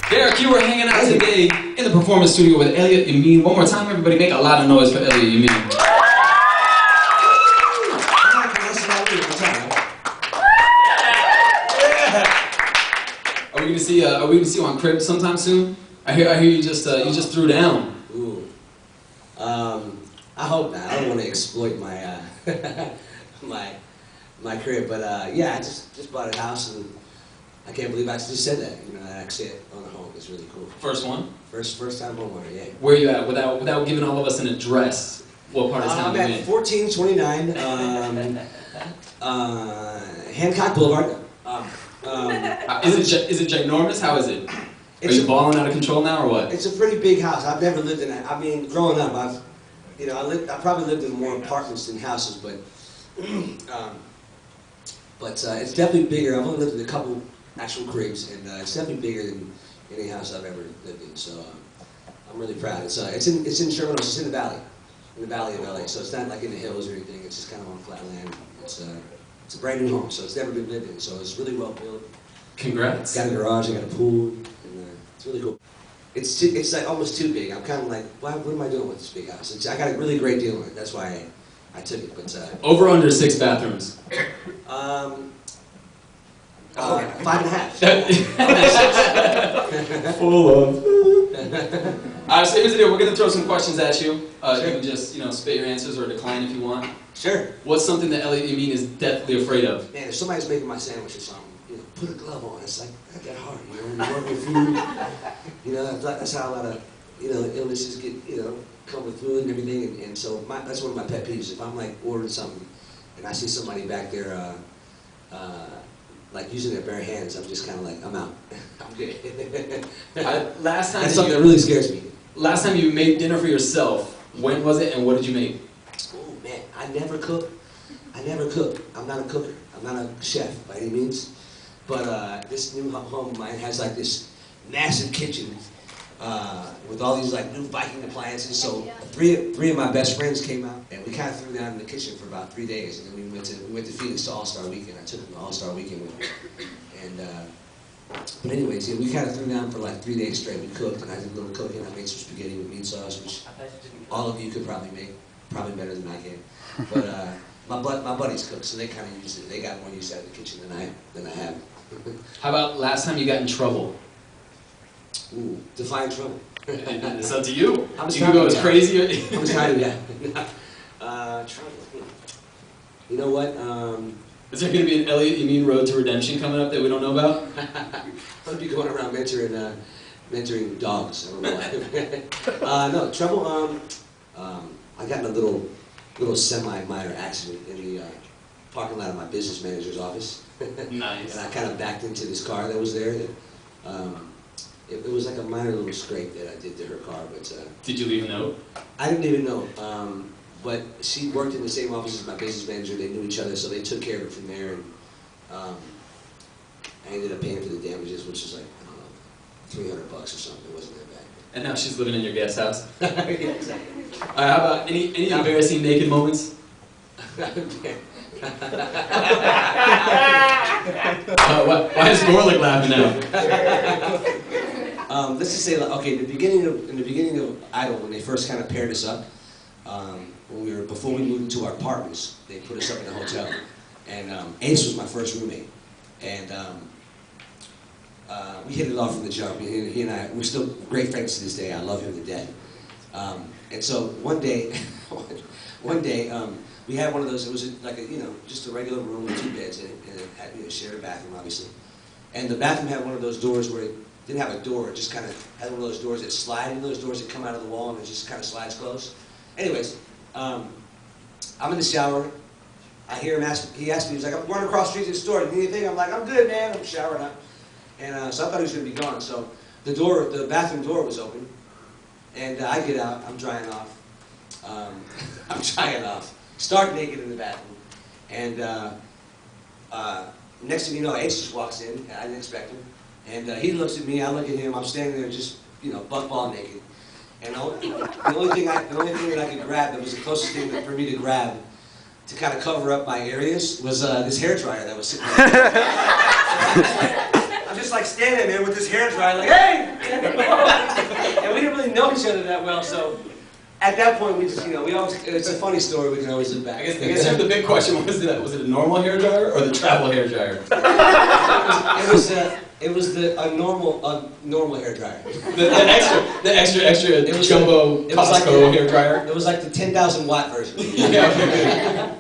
Derek, you were hanging out today in the performance studio with Elliott Yamin. One more time, everybody, make a lot of noise for Elliott Yamin. Are we gonna see you on Crib sometime soon? I hear you just threw down. Ooh. I hope not. I don't want to exploit my my career, but yeah, I just bought a house and I can't believe I just said that. You know, I actually own a home. It's really cool. First one? First time homeowner, yeah. Where are you at? Without giving all of us an address, what part of town I'm are you at in? 1429 Hancock Boulevard. Is it ginormous? How is it? Are you balling out of control now or what? It's a pretty big house. I've never lived in it. I mean, growing up, I probably lived in more apartments than houses, but it's definitely bigger. I've only lived in a couple actual cribs, and it's definitely bigger than any house I've ever lived in. So I'm really proud. It's in Sherman Oaks. It's in the valley of LA. So it's not like in the hills or anything. It's just kind of on flat land. It's a brand new home, so it's never been lived in. So it's really well built. Congrats. Got a garage. I got a pool, and it's really cool. It's like almost too big. I'm kind of like, what am I doing with this big house? I got a really great deal on it. That's why I took it. But over under 6 bathrooms. 5.5. Full of. So here's the deal. We're gonna throw some questions at you. Sure. You can just spit your answers or decline if you want. Sure. What's something that Elliott Yamin is deathly afraid of? Man, if somebody's making my sandwich or something, put a glove on. It's like not that hard. When you work with food, that's how a lot of illnesses get come with food and everything. And so that's one of my pet peeves. If I'm like ordering something and I see somebody back there like using their bare hands, I'm just kind of like, I'm out. I'm good. Last time that's something that really scares me. Last time you made dinner for yourself, when was it and what did you make? Oh man, I never cook. I'm not a cooker. I'm not a chef by any means. But this new home of mine has like this massive kitchen with all these like new Viking appliances. So three of my best friends came out and we kind of threw down in the kitchen for about 3 days. And then we went to Phoenix to All-Star Weekend. I took them to All-Star Weekend with me. And but anyways, we kind of threw down for like 3 days straight. We cooked and I did a little cooking. I made some spaghetti with meat sauce, which all of you could probably make, probably better than I can. But my buddies cook, so they kind of use it. They got more use out of the kitchen than I have. How about last time you got in trouble? Ooh, define trouble. It's up to you. You can go as crazy. I'm trying to trouble. You know what? Is there going to be an Elliott Yamin road to redemption coming up that we don't know about? I'll be going around mentoring dogs. I don't know why. No trouble. I got in a little semi-minor accident in the parking lot of my business manager's office. Nice. And I kind of backed into this car that was there. It was like a minor little scrape that I did to her car, but did you leave a note? I didn't even know. But she worked in the same office as my business manager. They knew each other, so they took care of it from there. And I ended up paying for the damages, which was like, I don't know, $300 or something. It wasn't that bad. And now she's living in your guest house. Yeah, exactly. How about any embarrassing naked moments? Why is Gorlick laughing now? Let's just say, okay, in the beginning of Idol, when they first kind of paired us up, before we moved into our apartments, they put us up in a hotel, and Ace was my first roommate, and we hit it off from the jump. He and I, we're still great friends to this day. I love him to death. And so one day, we had one of those. It was like just a regular room with 2 beds in it, and it had shared a bathroom, obviously. And the bathroom had one of those doors where it didn't have a door. It just kind of had one of those doors that slide. You know those doors that come out of the wall and it just kind of slides closed. Anyways, I'm in the shower. I hear him ask. He asked me. He's like, "I'm running across the street to the store. You need anything?" I'm like, "I'm good, man. I'm showering up." And so I thought he was going to be gone. So the bathroom door was open, and I get out. I'm drying off. Stark naked in the bathroom, and next thing you know, Ace just walks in. I didn't expect him, and he looks at me. I look at him. I'm standing there just butt-ball naked, and the only thing that I could grab, that was the closest thing for me to grab to kind of cover up my areas, was this hairdryer that was sitting there. I'm just like standing there with this hair dryer, like, hey! And we didn't really know each other that well, so at that point we just, we always, it's a funny story, we can always look back. I guess the big question was it a normal hair dryer or the travel hair dryer? It was a normal hair dryer. The extra jumbo Costco hair dryer. It was like the 10,000 watt version. Yeah.